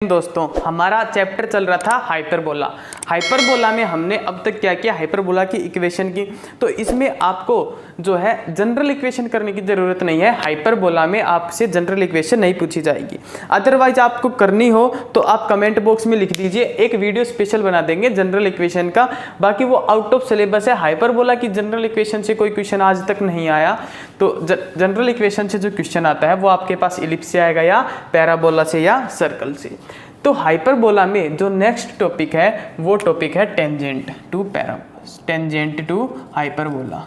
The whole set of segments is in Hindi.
दोस्तों हमारा चैप्टर चल रहा था हाइपरबोला। हाइपरबोला में हमने अब तक क्या किया, हाइपरबोला की इक्वेशन की। तो इसमें आपको जो है जनरल इक्वेशन करने की ज़रूरत नहीं है। हाइपरबोला में आपसे जनरल इक्वेशन नहीं पूछी जाएगी। अदरवाइज आपको करनी हो तो आप कमेंट बॉक्स में लिख दीजिए, एक वीडियो स्पेशल बना देंगे जनरल इक्वेशन का। बाकी वो आउट ऑफ सिलेबस है। हाइपरबोला की जनरल इक्वेशन से कोई क्वेश्चन आज तक नहीं आया। तो जनरल इक्वेशन से जो क्वेश्चन आता है वो आपके पास इलिप्स से आएगा या पैराबोला से या सर्कल से। तो हाइपरबोला में जो नेक्स्ट टॉपिक है वो टॉपिक है tangent to parabola, tangent to hyperbola,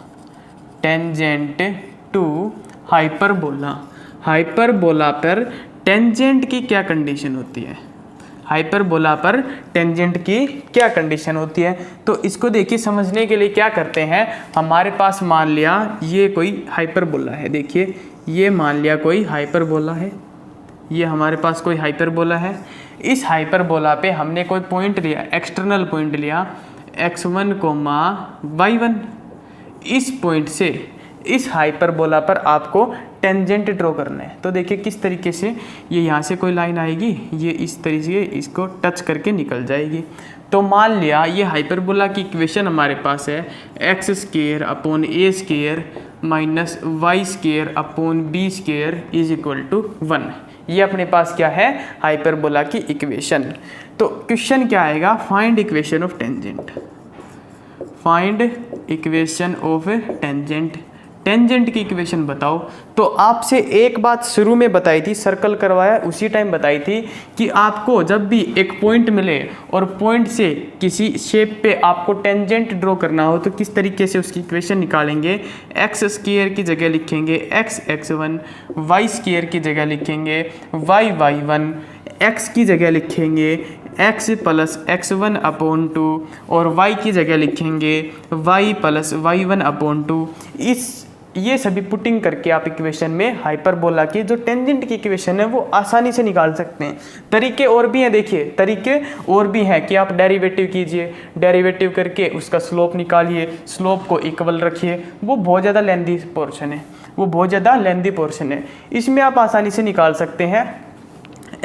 tangent to hyperbola. Hyperbola पर टेंजेंट की क्या कंडीशन होती है, हाइपरबोला पर टेंजेंट की क्या कंडीशन होती है। तो इसको देखिए, समझने के लिए क्या करते हैं, हमारे पास मान लिया ये कोई हाइपरबोला है। देखिए ये मान लिया कोई हाइपरबोला है, ये हमारे पास कोई हाइपरबोला है। इस हाइपरबोला पे हमने कोई पॉइंट लिया, एक्सटर्नल पॉइंट लिया x1, y1। इस पॉइंट से इस हाइपरबोला पर आपको टेंजेंट ड्रॉ करना है। तो देखिए किस तरीके से, ये यहाँ से कोई लाइन आएगी, ये इस तरीके से इसको टच करके निकल जाएगी। तो मान लिया ये हाइपरबोला की इक्वेशन हमारे पास है x² upon a² minus y² upon b² is equal to 1। ये अपने पास क्या है, हाइपरबोला की इक्वेशन। तो क्वेश्चन क्या आएगा, find equation of tangent, find equation of tangent, tangent की इक्वेशन बताओ। तो आपसे एक बात शुरू में बताई थी, सर्कल करवाया उसी टाइम बताई थी कि आपको जब भी एक पॉइंट मिले और पॉइंट से किसी शेप पे आपको टेंजेंट ड्रॉ करना हो तो किस तरीके से उसकी इक्वेशन निकालेंगे। x² की जगह लिखेंगे x(x1), y² की जगह लिखेंगे y(y1), x की जगह लिखेंगे x प्लस x1 अपॉन 2 और y की जगह लिखेंगे y प्लस y1 अपॉन 2। ये सभी पुटिंग करके आप इक्वेशन में हाइपरबोला की जो टेंजेंट की इक्वेशन है वो आसानी से निकाल सकते हैं। तरीके और भी हैं, देखिए तरीके और भी हैं कि आप डेरिवेटिव कीजिए, डेरिवेटिव करके उसका स्लोप निकालिए, स्लोप को इक्वल रखिए। वो बहुत ज़्यादा लेंदी पोर्शन है, वो बहुत ज़्यादा लेंदी पोर्शन है। इसमें आप आसानी से निकाल सकते हैं।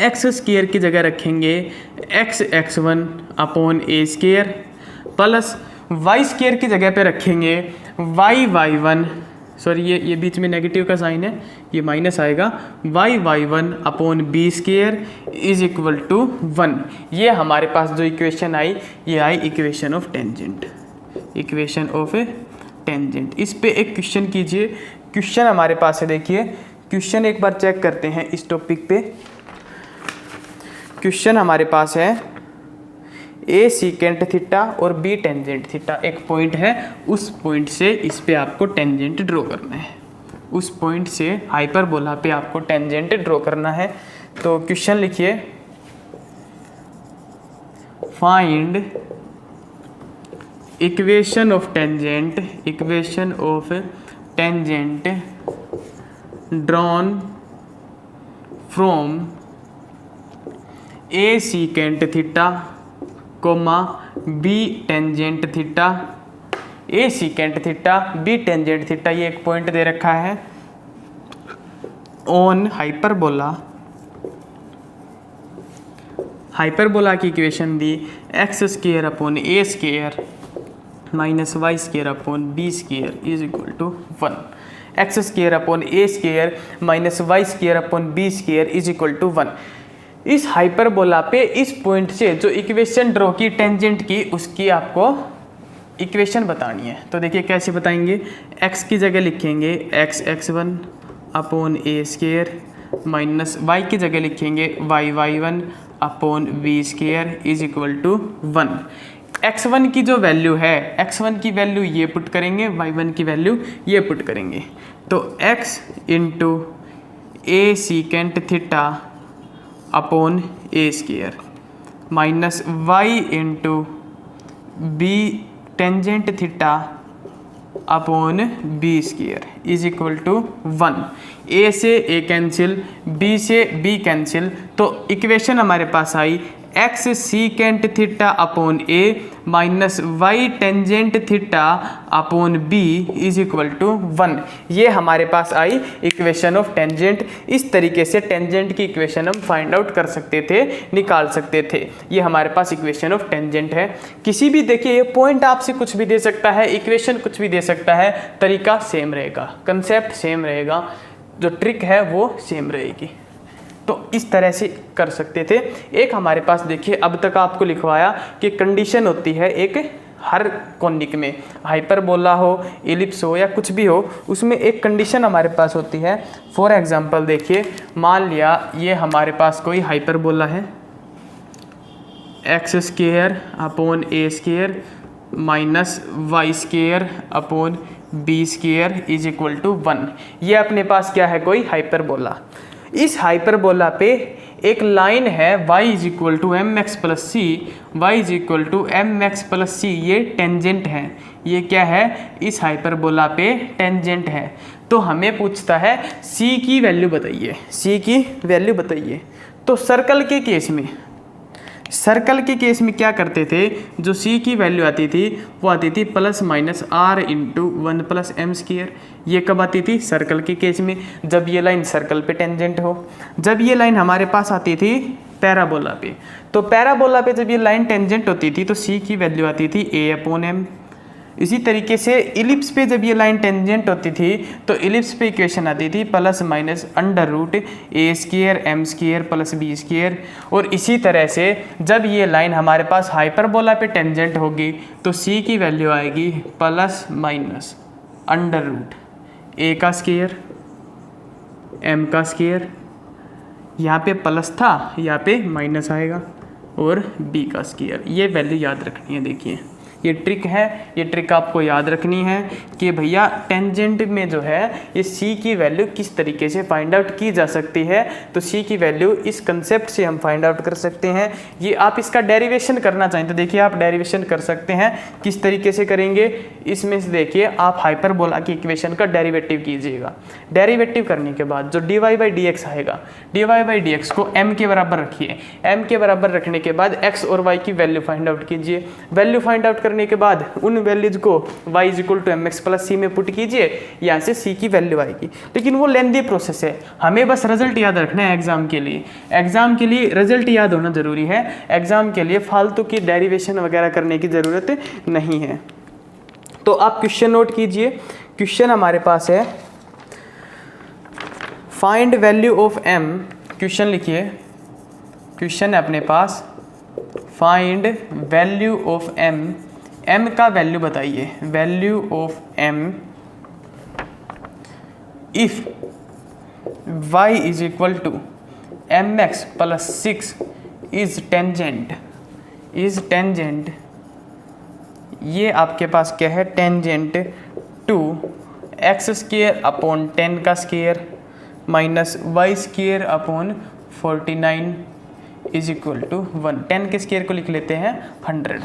x² की जगह रखेंगे x(x1) upon a² plus y² की जगह पे रखेंगे y(y1), सॉरी ये बीच में नेगेटिव का साइन है, ये माइनस आएगा, y(y1) upon b² is equal to 1। ये हमारे पास जो इक्वेशन आई ये आई equation of tangent, equation of tangent. इस पे एक क्वेश्चन कीजिए, क्वेश्चन हमारे पास है। देखिए क्वेश्चन एक बार चेक करते हैं इस टॉपिक पे। क्वेश्चन हमारे पास है a सीकेंट थीटा और b टेंजेंट थीटा। एक पॉइंट है, उस पॉइंट से इस पे आपको टेंजेंट ड्रॉ करना है, उस पॉइंट से हाइपरबोला पे आपको टेंजेंट ड्रॉ करना है। तो क्वेश्चन लिखिए, find equation of tangent, equation of tangent drawn from a secant theta comma b tangent theta, a secant theta b tangent theta. ये एक पॉइंट दे रखा है ऑन हाइपरबोला, हाइपरबोला की इक्वेशन दी x² upon a² minus y² upon b² is equal to 1। x² upon a² minus y² upon b² is equal to 1। इस हाइपरबोला पे इस पॉइंट से जो इक्वेशन ड्रॉ की टेंजेंट की, उसकी आपको इक्वेशन बतानी है। तो देखिए कैसे बताएंगे, x की जगह लिखेंगे x(x1) upon a² minus y की जगह लिखेंगे y(y1) upon b² is equal to 1। x1 की जो वैल्यू है, x1 की वैल्यू ये पुट करेंगे, y1 की वैल्यू ये पुट करेंगे। तो x into a secant theta upon a² minus y into b tangent theta upon b² is equal to 1। a से a कैंसिल, b से b कैंसिल। तो इक्वेशन हमारे पास आई x secant theta upon a minus y tangent theta upon b is equal to 1। ये हमारे पास आई इक्वेशन ऑफ टेंजेंट। इस तरीके से टेंजेंट की इक्वेशन हम फाइंड आउट कर सकते थे, निकाल सकते थे। ये हमारे पास इक्वेशन ऑफ टेंजेंट है। किसी भी देखिए पॉइंट आपसे कुछ भी दे सकता है, इक्वेशन कुछ भी दे सकता है, तरीका सेम रहेगा, कंसेप्ट सेम रहेगा, जो ट्रिक है वो सेम रहेगी। तो इस तरह से कर सकते थे। एक हमारे पास देखिए अब तक आपको लिखवाया कि कंडीशन होती है एक, हर कॉनिक में हाइपरबोला हो, इलिप्स हो या कुछ भी हो, उसमें एक कंडीशन हमारे पास होती है। फॉर एग्जांपल देखिए, मान लिया ये हमारे पास कोई हाइपरबोला है, x square upon A square minus Y square upon B square is equal to 1। ये अपने पास क्या है, कोई हाइपरबोला। इस हाइपरबोला पे एक लाइन है y is equal to m x plus c, y is equal to m x plus c, ये टेंजेंट है। ये क्या है, इस हाइपरबोला पे टेंजेंट है। तो हमें पूछता है c की वैल्यू बताइए, c की वैल्यू बताइए। तो सर्कल के केस में क्या करते थे, जो c की वैल्यू आती थी वो आती थी plus minus r into 1 plus m square. ये कब आती थी, सर्कल के केस में, जब ये लाइन सर्कल पे टेंजेंट हो। जब ये लाइन हमारे पास आती थी पैराबोला पे, तो पैराबोला पे जब ये लाइन टेंजेंट होती थी तो c की वैल्यू आती थी a अपॉन एम। इसी तरीके से इलिप्स पे जब ये लाइन टेंजेंट होती थी तो इलिप्स पे इक्वेशन आती थी plus minus under root a square m square plus b square. और इसी तरह से जब ये लाइन हमारे पास हाइपरबोला पे टेंजेंट होगी तो c की वैल्यू आएगी प्लस माइनस अंडर रूट ए का स्क्वायर एम का स्क्वायर, यहाँ पे प्लस था यहाँ पे माइनस आएगा, और बी का स्क्वायर। ये वैल्यू याद रखनी है। देखिए ये ट्रिक है, ये ट्रिक आपको याद रखनी है कि भैया टेंजेंट में जो है ये c की वैल्यू किस तरीके से फाइंड आउट की जा सकती है। तो c की वैल्यू इस कंसेप्ट से हम फाइंड आउट कर सकते हैं। ये आप इसका डेरिवेशन करना चाहें तो देखिए आप डेरिवेशन कर सकते हैं। किस तरीके से करेंगे, इसमें से देखिए आप हाइपरबोला की इक्वेशन का डेरिवेटिव कीजिएगा। डेरिवेटिव करने के बाद जो dy बाई डी एक्स आएगा, dy बाई डी एक्स को m के बराबर रखिए। m के बराबर रखने के बाद x और y की वैल्यू फाइंड आउट कीजिए। वैल्यू फाइंड आउट करने के बाद उन वैल्यूज को y is equal to m x plus c में पुट कीजिए, यहाँ से c की वैल्यू आएगी। लेकिन वो लेंदी प्रोसेस है, हमें बस रिजल्ट याद रखना है एग्जाम के लिए। एग्जाम के लिए रिजल्ट याद होना जरूरी है, एग्जाम के लिए फालतू की डेरिवेशन वगैरह करने की जरूरत नहीं है। तो आप क्वेश्चन नोट कीजिए। क्वेश्चन हमारे पास है find value of m। Question लिखिए, क्वेश्चन है अपने पास find value of m। m का वैल्यू बताइए, value of m if y is equal to m x plus 6 is tangent. ये आपके पास क्या है, tangent to x square upon 10 का square minus Y square upon 49 is equal to 1। 10 के स्क्वायर को लिख लेते हैं 100।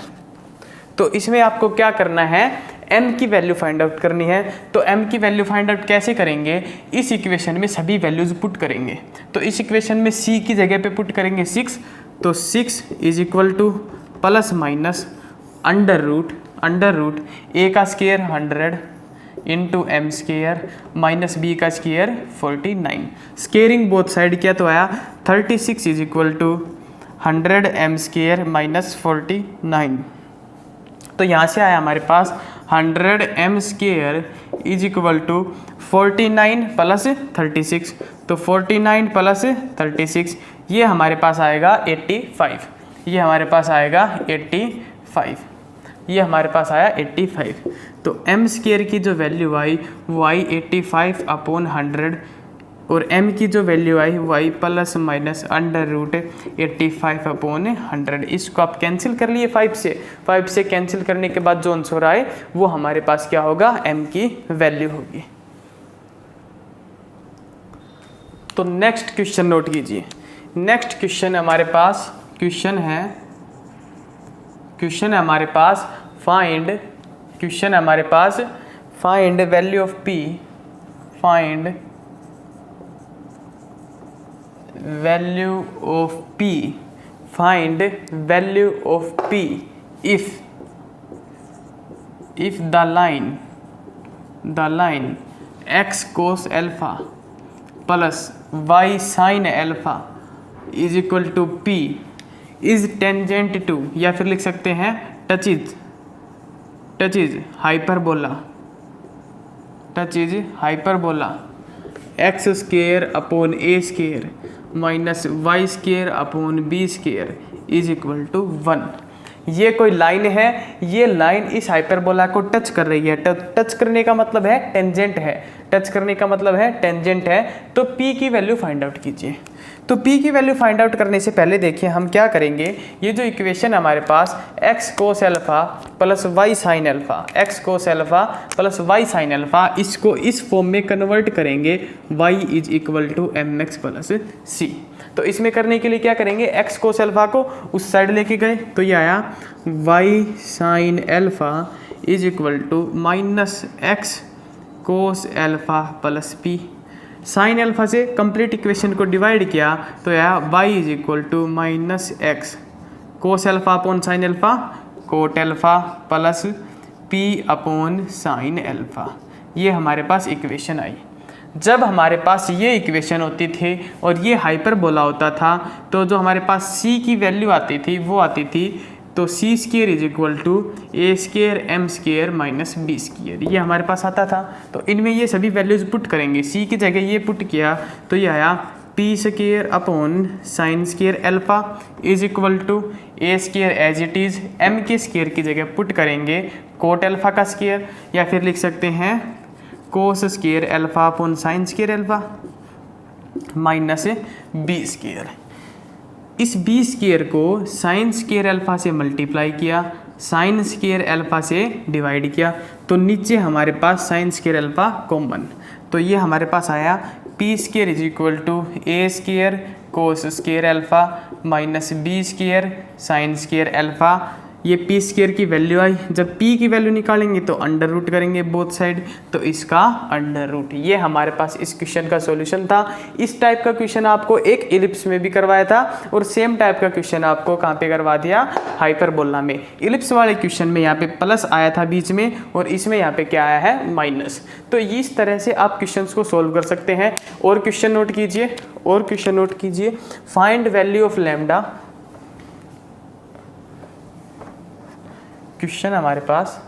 तो इसमें आपको क्या करना है, m की वैल्यू फाइंड आउट करनी है। तो m की वैल्यू फाइंड आउट कैसे करेंगे, इस इक्वेशन में सभी वैल्यूज पुट करेंगे। तो इस इक्वेशन में c की जगह पे पुट करेंगे 6, तो 6 is equal to plus minus under root a का square 100 into m square minus b का स्क्वायर 49। स्क्वेयरिंग बोथ साइड किया तो आया 36 is equal to 100 m square minus 49। तो यहाँ से आया हमारे पास 100 m square is equal to 49 plus 36। तो 49 प्लस 36 ये हमारे पास आएगा 85। ये हमारे पास आएगा 85। ये हमारे पास आया 85। तो एम स्क्वायर की जो वैल्यू आई वो आई 85 अपॉन 100, और m की जो वैल्यू आई y plus minus under root 85 upon 100। इसको आप कैंसिल कर लिए 5 से कैंसिल करने के बाद जो आंसर आए वो हमारे पास क्या होगा, m की वैल्यू होगी। तो नेक्स्ट क्वेश्चन नोट कीजिए। नेक्स्ट क्वेश्चन हमारे पास find value of p, find value of p if if the line x cos alpha plus y sin alpha is equal to p is tangent to, या फिर लिख सकते हैं touch is hyperbola x square upon a square minus Y square upon b square is equal to 1। ये कोई लाइन है, ये लाइन इस हाइपरबोला को टच कर रही है। टच करने का मतलब है टेंजेंट है, टच करने का मतलब है टेंजेंट है। तो P की वैल्यू फाइंड आउट कीजिए। तो P की वैल्यू फाइंड आउट करने से पहले देखिए हम क्या करेंगे। ये जो इक्वेशन हमारे पास x cos alpha plus y sin alpha, x cos alpha plus y sin alpha, इसको इस फॉर्म में कन्वर्ट करेंगे y is equal to mx plus c। तो इसमें करने के लिए क्या करेंगे, x cos अल्फा को उस साइड लेके गए तो ये आया y sin alpha is equal to minus x cos alpha plus p। Sine alpha से कंप्लीट इक्वेशन को डिवाइड किया तो यह y is equal to minus x cos alpha upon sine alpha cot alpha plus p upon sine alpha. ये हमारे पास इक्वेशन आई। जब हमारे पास ये इक्वेशन होती थी और ये हाइपरबोला होता था तो जो हमारे पास c की वैल्यू आती थी वो आती थी तो c square is equal to A square M square minus B square, ये हमारे पास आता था। तो इनमें ये सभी वैल्यूज पुट करेंगे। सी की जगह ये पुट किया तो ये आया P square upon sine square alpha is equal to A square as it is, m के स्केयर की जगह पुट करेंगे कोट अल्फा का स्केयर, या फिर लिख सकते हैं cos square alpha upon sine square alpha minus B square. इस बी स्केयर को साइन स्केयर अल्फा से मल्टीप्लाई किया, साइन स्केयर अल्फा से डिवाइड किया तो नीचे हमारे पास साइन स्केयर अल्फा कॉमन, तो ये हमारे पास आया P square is equal to A square cos square alpha minus B square sine square alpha. ये पी स्केयर की वैल्यू आई। जब पी की वैल्यू निकालेंगे तो अंडर रूट करेंगे बोथ साइड, तो इसका अंडर रूट। ये हमारे पास इस क्वेश्चन का सॉल्यूशन था। इस टाइप का क्वेश्चन आपको एक इलिप्स में भी करवाया था और सेम टाइप का क्वेश्चन आपको कहाँ पे करवा दिया, हाइपरबोला में। इलिप्स वाले क्वेश्चन में यहाँ पे प्लस आया था बीच में और इसमें यहाँ पे क्या आया है माइनस। तो इस तरह से आप क्वेश्चन को सोल्व कर सकते हैं। और क्वेश्चन नोट कीजिए, find value of lambda. Question हमारे पास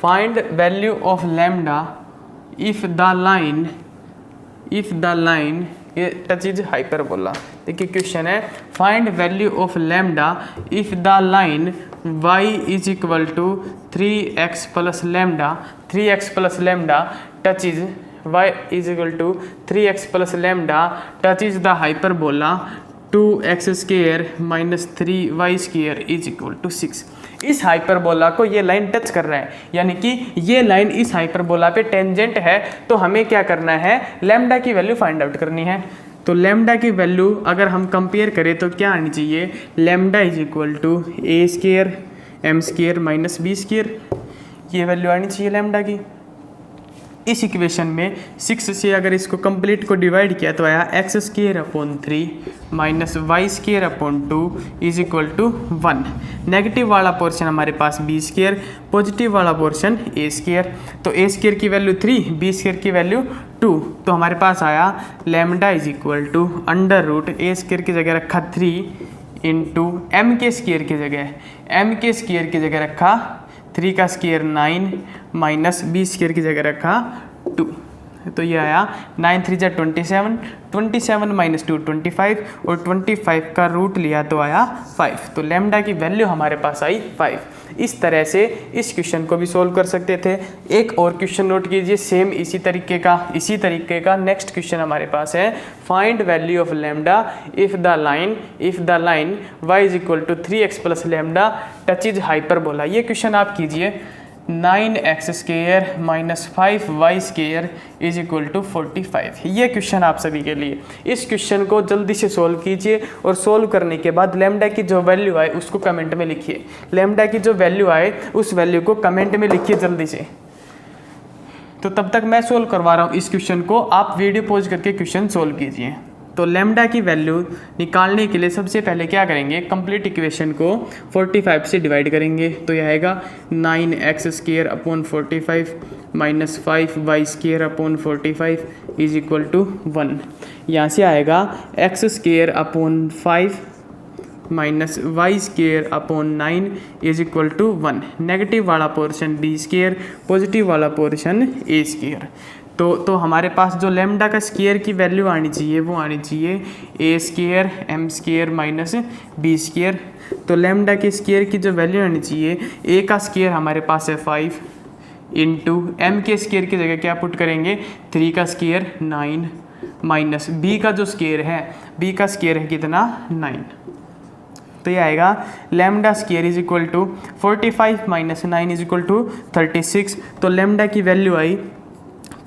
find value of lambda if the line touch is hyperbola. देखिए क्वेश्चन है find value of lambda if the line y is equal to 3x plus lambda, 3x plus lambda touch is y is equal to 3x plus lambda touches the hyperbola 2x square minus 3y square is equal to 6। इस हाइपरबोला को ये लाइन टच कर रहा है, यानी कि ये लाइन इस हाइपरबोला पे टेंजेंट है। तो हमें क्या करना है, लैम्डा की वैल्यू फाइंड आउट करनी है। तो लैम्डा की वैल्यू अगर हम कंपेयर करें तो क्या आनी चाहिए, lambda is equal to A square M square minus B square, ये वैल्यू आनी चाहिए लैम्डा की। इस इक्वेशन में 6 से अगर इसको कंप्लीट को डिवाइड किया तो आया X square upon 3 minus Y square upon 2 is equal to 1। Negative वाला पोर्शन हमारे पास बी स्केयर, पॉजिटिव वाला पोर्शन ए स्केयर। तो ए स्केयर की वैल्यू 3, बी स्केयर की वैल्यू 2, तो हमारे पास आया lambda is equal to under root A square की जगह रखा 3 इंटू एम के स्केयर की जगह रखा 3 का स्केयर 9 माइनस बी स्केयर की जगह रखा 2। तो ये आया 9 3 जा 27, 27 माइनस 2 25 और 25 का रूट लिया तो आया 5। तो लैम्डा की वैल्यू हमारे पास आई 5। इस तरह से इस क्वेश्चन को भी सोल्व कर सकते थे। एक और क्वेश्चन नोट कीजिए सेम इसी तरीके का। नेक्स्ट क्वेश्चन हमारे पास है find value of lambda if the line y is equal to 3x plus lambda touch is hyperbola. ये क्वेश्चन आप कीजिए 9x square minus 5y square is equal to 45। ये क्वेश्चन आप सभी के लिए। इस क्वेश्चन को जल्दी से सोल्व कीजिए और सोल्व करने के बाद लैम्डा की जो वैल्यू आए उसको कमेंट में लिखिए। लैम्डा की जो वैल्यू आए उस वैल्यू को कमेंट में लिखिए जल्दी से। तो तब तक मैं सोल्व करवा रहा हूँ इस क्वेश्चन को, आप वीडियो पॉज करके क्वेश्चन सोल्व कीजिए। तो लैम्डा की वैल्यू निकालने के लिए सबसे पहले क्या करेंगे, कंप्लीट इक्वेशन को 45 से डिवाइड करेंगे। तो यह आएगा 9x² upon 45 minus 5y² upon 45 is equal to 1। यहाँ से आएगा x² upon 5 minus y² upon 9 is equal to 1। Negative वाला पोर्शन b², पॉजिटिव वाला पोर्शन a²। तो हमारे पास जो लैम्डा का स्क्वायर की वैल्यू आनी चाहिए वो आनी चाहिए a² m² माइनस b²। तो लैम्डा के स्क्वायर की जो वैल्यू आनी चाहिए, a का स्क्वायर हमारे पास है 5 इंटू m के स्क्वायर की जगह क्या पुट करेंगे 3 का स्क्वायर 9 माइनस b का जो स्क्वायर है, b का स्क्वायर है कितना 9। तो ये आएगा lambda square is equal to 45 minus 9 is equal to 36। तो लैम्डा की वैल्यू आई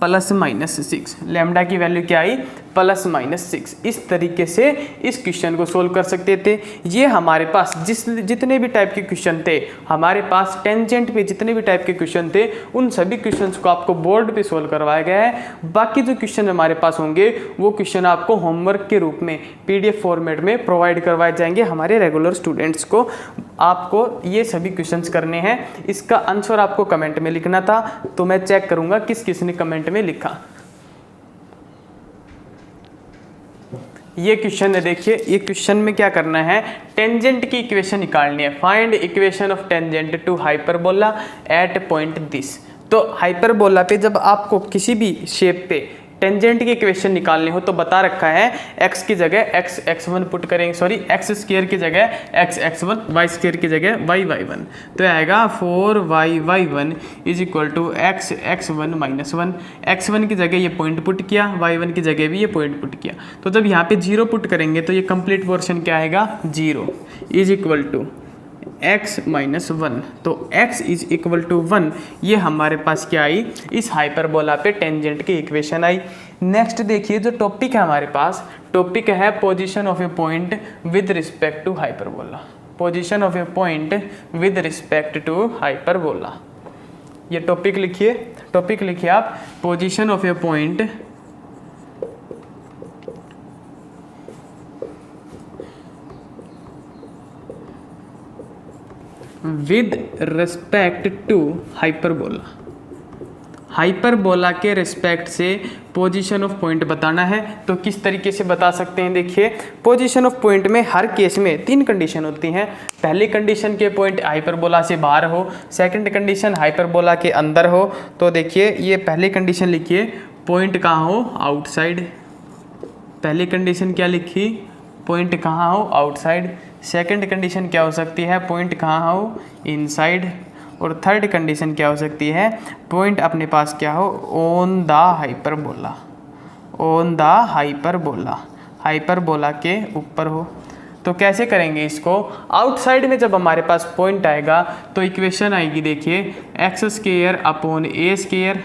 +-6। लैम्डा की वैल्यू क्या आई +-6। इस तरीके से इस क्वेश्चन को सोल्व कर सकते थे। ये हमारे पास जितने भी टाइप के क्वेश्चन थे, हमारे पास टेंजेंट पे जितने भी टाइप के क्वेश्चन थे, उन सभी क्वेश्चंस को आपको बोर्ड पे सोल्व करवाया गया है। बाकी जो क्वेश्चन हमारे पास होंगे वो क्वेश्चन आपको होमवर्क के रूप में PDF फॉर्मेट में प्रोवाइड करवाए जाएंगे हमारे रेगुलर स्टूडेंट्स को। आपको ये सभी क्वेश्चंस करने हैं। इसका आंसर आपको कमेंट में लिखना था, तो मैं चेक करूंगा किस किस ने कमेंट में लिखा। ये क्वेश्चन है, देखिए ये क्वेश्चन में क्या करना है, टेंजेंट की इक्वेशन निकालनी है। Find equation of tangent to hyperbola at point this. तो हाइपरबोला पे जब आपको किसी भी शेप पे टेंजेंट की इक्वेशन निकालनी हो तो बता रखा है x की जगह x1 पुट करेंगे, सॉरी x² की जगह x1, y² की जगह y1। तो आएगा 4y1 is equal to x1 minus 1। x1 की जगह ये पॉइंट पुट किया, y1 की जगह भी ये पॉइंट पुट किया। तो जब यहाँ पे 0 पुट करेंगे तो ये कंप्लीट पोर्शन क्या आएगा 0 is equal to x minus 1। तो x इज इक्वल टू 1, ये हमारे पास क्या आई, इस हाइपरबोला पे टेंजेंट की इक्वेशन आई। नेक्स्ट देखिए जो टॉपिक है हमारे पास, टॉपिक है position of a point with respect to hyperbola. Position of a point with respect to hyperbola, ये टॉपिक लिखिए। टॉपिक लिखिए आप, position of a point with respect to hyperbola. Hyperbola के रिस्पेक्ट से पोजीशन ऑफ पॉइंट बताना है। तो किस तरीके से बता सकते हैं, देखिए पोजीशन ऑफ पॉइंट में हर केस में 3 कंडीशन होती हैं। पहली कंडीशन के पॉइंट हाइपरबोला से बाहर हो, सेकंड कंडीशन हाइपरबोला के अंदर हो। तो देखिए ये पहली कंडीशन लिखिए, पॉइंट कहाँ हो आउटसाइड। पहली कंडीशन क्या लिखी, पॉइंट कहाँ हो आउटसाइड। सेकंड कंडीशन क्या हो सकती है, पॉइंट कहाँ हो इनसाइड। और थर्ड कंडीशन क्या हो सकती है, पॉइंट अपने पास क्या हो on the hyperbola. On the hyperbola, hyperbola के ऊपर हो। तो कैसे करेंगे इसको, आउटसाइड में जब हमारे पास पॉइंट आएगा तो इक्वेशन आएगी, देखिए x² अपॉन a²।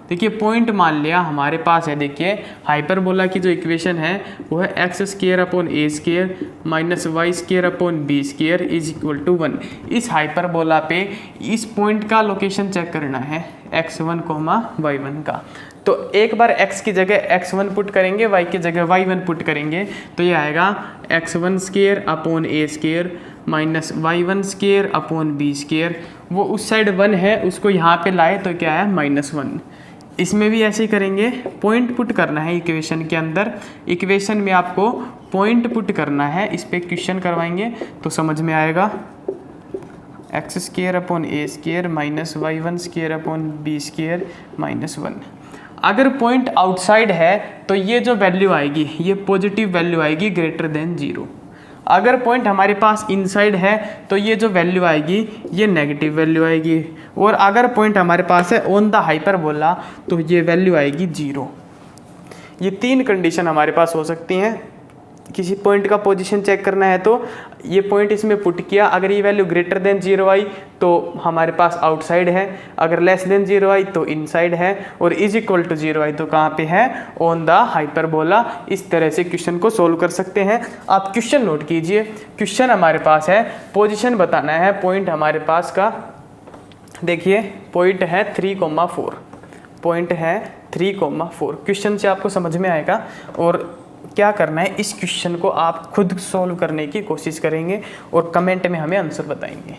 देखिए पॉइंट मान लिया हमारे पास है, देखिए हाइपरबोला की जो इक्वेशन है वो है x² upon a² minus y² upon b² is equal to 1। इस हाइपरबोला पे इस पॉइंट का लोकेशन चेक करना है x1, y1 का। तो एक बार x की जगह x1 पुट करेंगे, y की जगह y1 पुट करेंगे, तो ये आएगा x1² upon a² minus y1² upon b²। वो उस साइड 1 है, उसको यहाँ पे लाए तो क्या है -1। इसमें भी ऐसे ही करेंगे, पॉइंट पुट करना है इक्वेशन के अंदर। इक्वेशन में आपको पॉइंट पुट करना है, इस पे क्वेश्चन करवाएंगे तो समझ में आएगा। x² upon a² minus y1² upon b² -1। अगर पॉइंट आउटसाइड है तो ये जो वैल्यू आएगी ये पॉजिटिव वैल्यू आएगी ग्रेटर देन 0। अगर पॉइंट हमारे पास इनसाइड है तो ये जो वैल्यू आएगी ये नेगेटिव वैल्यू आएगी। और अगर पॉइंट हमारे पास है ऑन द हाइपरबोला तो ये वैल्यू आएगी 0। ये 3 कंडीशन हमारे पास हो सकती हैं। किसी पॉइंट का पोजीशन चेक करना है तो ये पॉइंट इसमें पुट किया, अगर ये वैल्यू ग्रेटर देन 0 आई तो हमारे पास आउटसाइड है, अगर लेस देन 0 आई तो इनसाइड है, और इज इक्वल टू 0 आई तो कहाँ पे है ऑन द हाइपरबोला। इस तरह से क्वेश्चन को सोल्व कर सकते हैं। आप क्वेश्चन नोट कीजिए, क्वेश्चन हमारे पास है पोजीशन बताना है पॉइंट हमारे पास का। देखिए पॉइंट है 3,4, पॉइंट है 3,4। क्वेश्चन से आपको समझ में आएगा। और क्या करना है, इस क्वेश्चन को आप खुद सॉल्व करने की कोशिश करेंगे और कमेंट में हमें आंसर बताएंगे।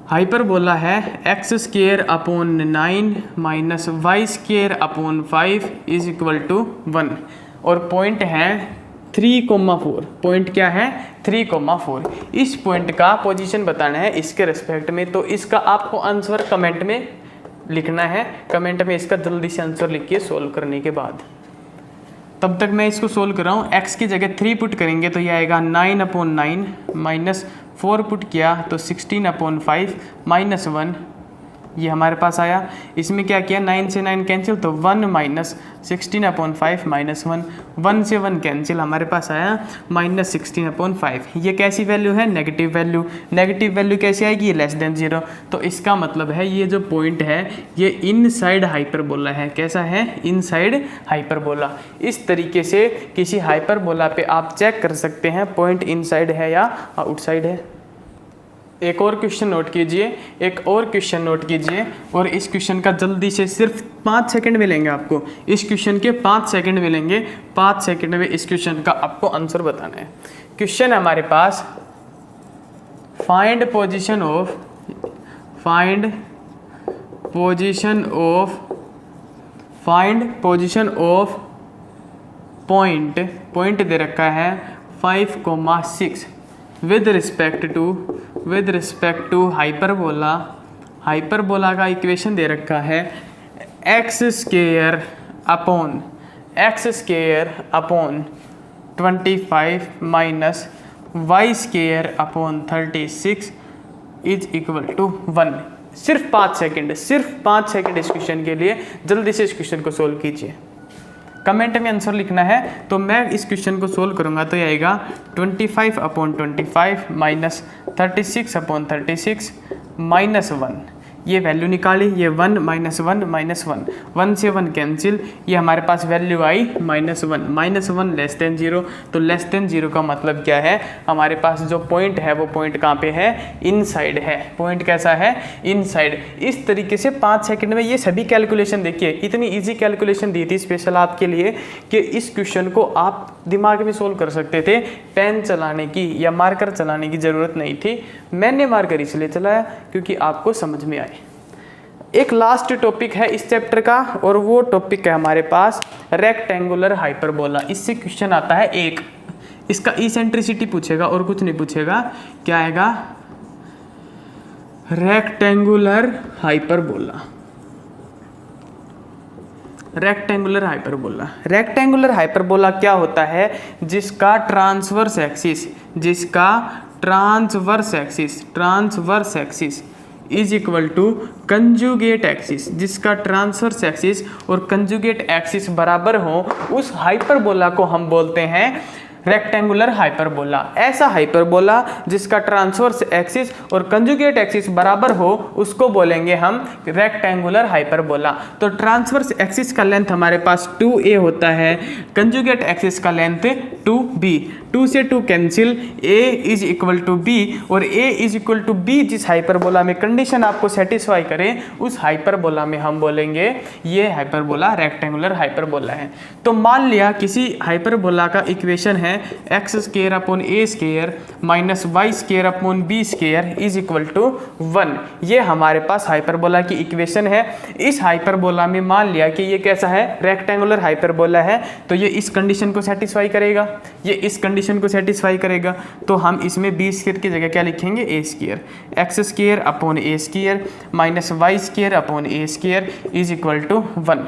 हाइपरबोला है x square upon 9 minus Y square upon 5 is equal to 1 और पॉइंट है 3,4। पॉइंट क्या है 3,4। इस पॉइंट का पोजीशन बताना है इसके रेस्पेक्ट में, तो इसका आपको आंसर कमेंट में लिखना है। कमेंट में इसका जल्दी से आंसर लिखिए सोल्व करने के बाद। तब तक मैं इसको सोल्व कर रहा हूँ। x की जगह 3 पुट करेंगे तो यह आएगा 9/9 माइनस 4 पुट किया तो 16/5 माइनस 1, ये हमारे पास आया। इसमें क्या किया 9 से 9 कैंसिल तो 1 माइनस 16/5 माइनस 1, 1 से 1 कैंसिल हमारे पास आया माइनस 16/5। ये कैसी वैल्यू है नेगेटिव वैल्यू। नेगेटिव वैल्यू कैसे आएगी लेस देन 0, तो इसका मतलब है ये जो पॉइंट है ये इनसाइड हाइपरबोला है। कैसा है इनसाइड हाइपरबोला। इस तरीके से किसी हाइपरबोला पे आप चेक कर सकते हैं पॉइंट इनसाइड है या आउटसाइड है। एक और क्वेश्चन नोट कीजिए, एक और क्वेश्चन नोट कीजिए और इस क्वेश्चन का जल्दी से सिर्फ 5 सेकंड मिलेंगे आपको। इस क्वेश्चन के 5 सेकंड मिलेंगे। 5 सेकंड में इस क्वेश्चन का आपको आंसर बताना है। क्वेश्चन हमारे पास फाइंड पोजीशन ऑफ पॉइंट दे रखा है 5,6 विद रिस्पेक्ट टू हाइपरबोला का इक्वेशन दे रखा है x square upon 25 minus Y square upon 36 is equal to 1। सिर्फ 5 सेकंड इस क्वेश्चन के लिए। जल्दी से इस क्वेश्चन को सोल्व कीजिए। कमेंट में आंसर लिखना है। तो मैं इस क्वेश्चन को सोल्व करूंगा तो ये आएगा 25/25 माइनस 36/36 माइनस 1। ये वैल्यू निकाली, ये 1 माइनस 1 माइनस 1, 1 से 1 कैंसिल, ये हमारे पास वैल्यू आई -1। -1 लेस देन 0, तो लेस देन 0 का मतलब क्या है हमारे पास जो पॉइंट है वो पॉइंट कहाँ पे है इनसाइड है। पॉइंट कैसा है इनसाइड। इस तरीके से 5 सेकंड में ये सभी कैलकुलेशन देखिए, इतनी इजी कैलकुलेशन दी थी स्पेशल आपके लिए कि इस क्वेश्चन को आप दिमाग में सोल्व कर सकते थे। पेन चलाने की या मार्कर चलाने की ज़रूरत नहीं थी। मैंने मार्कर इसलिए चलाया क्योंकि आपको समझ में आए। एक लास्ट टॉपिक है इस चैप्टर का और वो टॉपिक है हमारे पास रेक्टेंगुलर हाइपरबोला। इससे क्वेश्चन आता है एक, इसका इसेंट्रिसिटी पूछेगा और कुछ नहीं पूछेगा। क्या आएगा रेक्टेंगुलर हाइपरबोला। रेक्टेंगुलर हाइपरबोला क्या होता है जिसका transverse axis is equal to conjugate axis, जिसका ट्रांसवर्स एक्सिस और कंजुगेट एक्सिस बराबर हो, उस हाइपरबोला को हम बोलते हैं रेक्टेंगुलर हाइपरबोला। ऐसा हाइपरबोला जिसका ट्रांसवर्स एक्सिस और कंजुगेट एक्सिस बराबर हो उसको बोलेंगे हम रेक्टेंगुलर हाइपरबोला। तो ट्रांसवर्स एक्सिस का लेंथ हमारे पास 2a होता है, कंजुगेट एक्सिस का लेंथ 2b। 2 से 2 cancel, a is equal to b और a is equal to b जिस हाइपरबोला में कंडीशन आपको सेटिस्फाई करे उस हाइपरबोला में हम बोलेंगे ये हाइपरबोला रेक्टेंगुलर हाइपरबोला है। तो मान लिया किसी हाइपरबोला का इक्वेशन है x square upon A square minus Y square upon B square is equal to 1। ये हमारे पास हाइपरबोला की इक्वेशन है। इस हाइपरबोला में मान लिया कि ये कैसा है रेक्टेंगुलर हाइपरबोला है, तो ये इस कंडीशन को सेटिस्फाई करेगा, ये इस कंडीशन को सेटिस्फाई करेगा। तो हम इसमें बी स्क्वायर की जगह क्या लिखेंगे a square, x square upon A square minus Y square upon A square is equal to 1।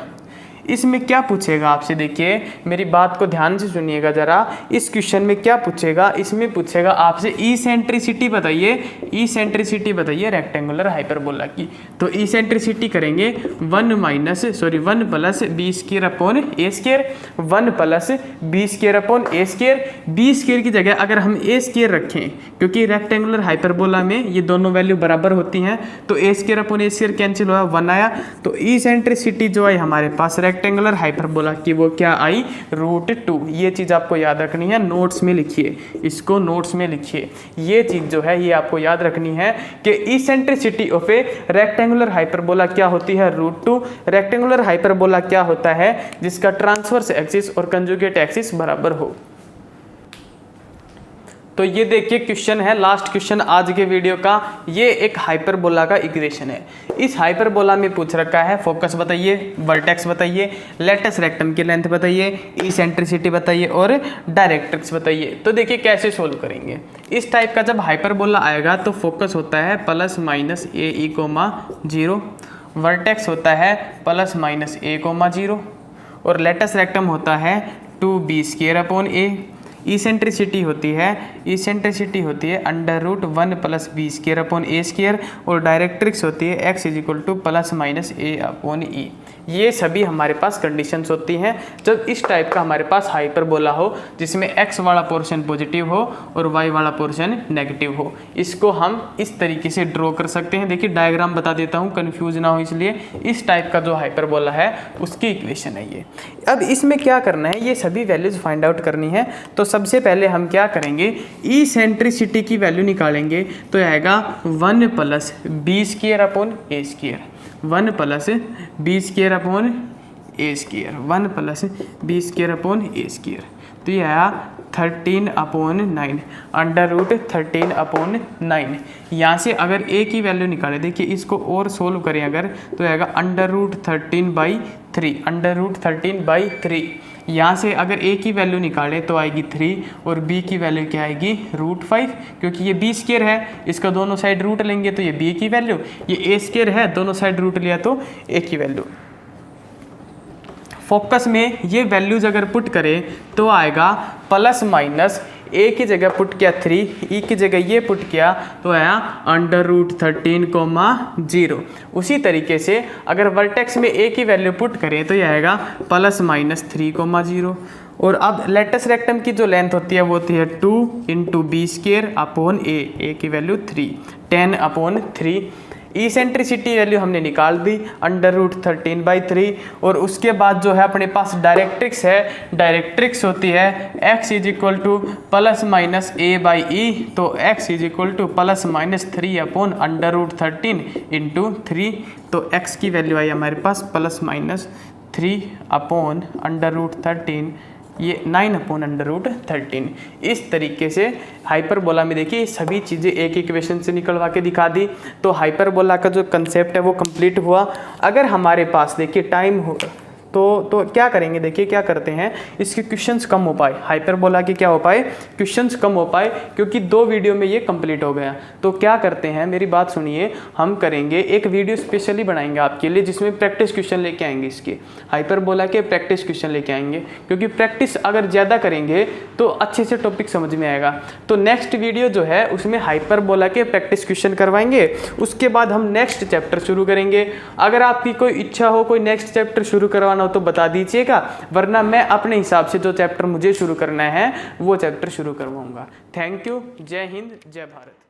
इसमें क्या पूछेगा आपसे, देखिए मेरी बात को ध्यान से सुनिएगा जरा। इस क्वेश्चन में क्या पूछेगा, इसमें पूछेगा आपसे इसेंट्रिसिटी बताइए, इसेंट्रिसिटी बताइए रेक्टेंगुलर हाइपरबोला की। तो इसेंट्रिसिटी करेंगे 1 प्लस बी स्क्वायर अपॉन ए square, 1 plus b square upon ए स्क्वायर। बी स्क्वायर की जगह अगर हम ए स्क्वायर रखें, क्योंकि रेक्टेंगुलर हाइपरबोला में ये दोनों वैल्यू बराबर होती हैं, तो ए स्क्वायर अपॉन ए स्क्वायर कैंसिल हुआ 1 आया। तो इसेंट्रिसिटी जो है हमारे पास रेक्टेंगुलर हाइपरबोला की वो क्या आई, √2। ये चीज़ आपको याद रखनी है, नोट्स में लिखिए, इसको नोट्स में लिखिए। ये चीज़ जो है ये आपको याद रखनी है कि eccentricity of A rectangular hyperbola क्या होती है, √2। रेक्टेंगुलर हाइपरबोला क्या होता है, जिसका ट्रांसवर्स एक्सिस और कंजुगेट एक्सिस बराबर हो। तो ये देखिए क्वेश्चन है, लास्ट क्वेश्चन आज के वीडियो का। ये एक हाइपरबोला का इक्वेशन है। इस हाइपरबोला में पूछ रखा है फोकस बताइए, वर्टेक्स बताइए, लेटस रेक्टम की लेंथ बताइए, इसेंट्रिसिटी बताइए और डायरेक्ट्रिक्स बताइए। तो देखिए कैसे सोल्व करेंगे। इस टाइप का जब हाइपरबोला आएगा तो फोकस होता है ±AE, 0, वर्टेक्स होता है ±A, 0 और लेटस रेक्टम होता है 2b²/a। इसेंट्रिसिटी होती है √1 + b²/a² और डायरेक्ट्रिक्स होती है x ±A/e। ये सभी हमारे पास कंडीशंस होती हैं जब इस टाइप का हमारे पास हाइपरबोला हो जिसमें x वाला पोर्शन पॉजिटिव हो और y वाला पोर्शन नेगेटिव हो। इसको हम इस तरीके से ड्रॉ कर सकते हैं। देखिए डायग्राम बता देता हूँ, कंफ्यूज ना हो इसलिए। इस टाइप का जो हाइपरबोला है उसकी इक्वेशन है ये। अब इसमें क्या करना है, ये सभी वैल्यूज फाइंड आउट करनी है। तो सबसे पहले हम क्या करेंगे, इसेंट्रिसिटी की वैल्यू निकालेंगे। तो आएगा 1 + b²/a², 1 + b²/a², 1 + b²/a²। तो ये आया 13/9, √13/9। यहाँ से अगर a की वैल्यू निकालें, देखिए इसको और सोल्व करें अगर, तो आएगा √13/3, √13/3। यहाँ से अगर a की वैल्यू निकालें तो आएगी 3 और b की वैल्यू क्या आएगी, √5, क्योंकि ये b² है, इसका दोनों साइड रूट लेंगे तो ये b की वैल्यू, ये a² है, दोनों साइड रूट लिया तो a की वैल्यू। फोकस में ये वैल्यूज अगर पुट करें तो आएगा ±, a की जगह पुट किया 3, e की जगह ये पुट किया तो आया √13,0। उसी तरीके से अगर वर्टेक्स में a की वैल्यू पुट करें तो ये आएगा ±3,0। और अब लेटस रेक्टम की जो लेंथ होती है वो होती है 2 × b²/a, a की वैल्यू 3, 10/3। इसेंट्रिसिटी वैल्यू हमने निकाल दी √13/3। और उसके बाद जो है अपने पास डायरेक्ट्रिक्स है, डायरेक्ट्रिक्स होती है x = ±a/e, तो x = ±3/√13 × 3। तो x की वैल्यू आई हमारे पास +-3/√13, ये 9/√13। इस तरीके से हाइपरबोला में देखिए सभी चीज़ें एक इक्वेशन से निकलवा के दिखा दी। तो हाइपरबोला का जो कंसेप्ट है वो कंप्लीट हुआ। अगर हमारे पास देखिए टाइम हो तो क्या करेंगे, देखिए क्या करते हैं, इसके क्वेश्चंस कम हो पाए, हाइपरबोला के क्या हो पाए, क्वेश्चंस कम हो पाए, क्योंकि 2 वीडियो में ये कंप्लीट हो गया। तो क्या करते हैं, मेरी बात सुनिए, हम करेंगे एक वीडियो स्पेशली बनाएंगे आपके लिए जिसमें प्रैक्टिस क्वेश्चन लेके आएंगे, इसके हाइपरबोला के प्रैक्टिस क्वेश्चन लेके आएंगे, क्योंकि प्रैक्टिस अगर ज़्यादा करेंगे तो अच्छे से टॉपिक समझ में आएगा। तो नेक्स्ट वीडियो जो है उसमें हाइपरबोला के प्रैक्टिस क्वेश्चन करवाएंगे, उसके बाद हम नेक्स्ट चैप्टर शुरू करेंगे। अगर आपकी कोई इच्छा हो कोई नेक्स्ट चैप्टर शुरू करवाना हो तो बता दीजिएगा, वरना मैं अपने हिसाब से जो चैप्टर मुझे शुरू करना है वो चैप्टर शुरू करवाऊंगा। थैंक यू, जय हिंद, जय भारत।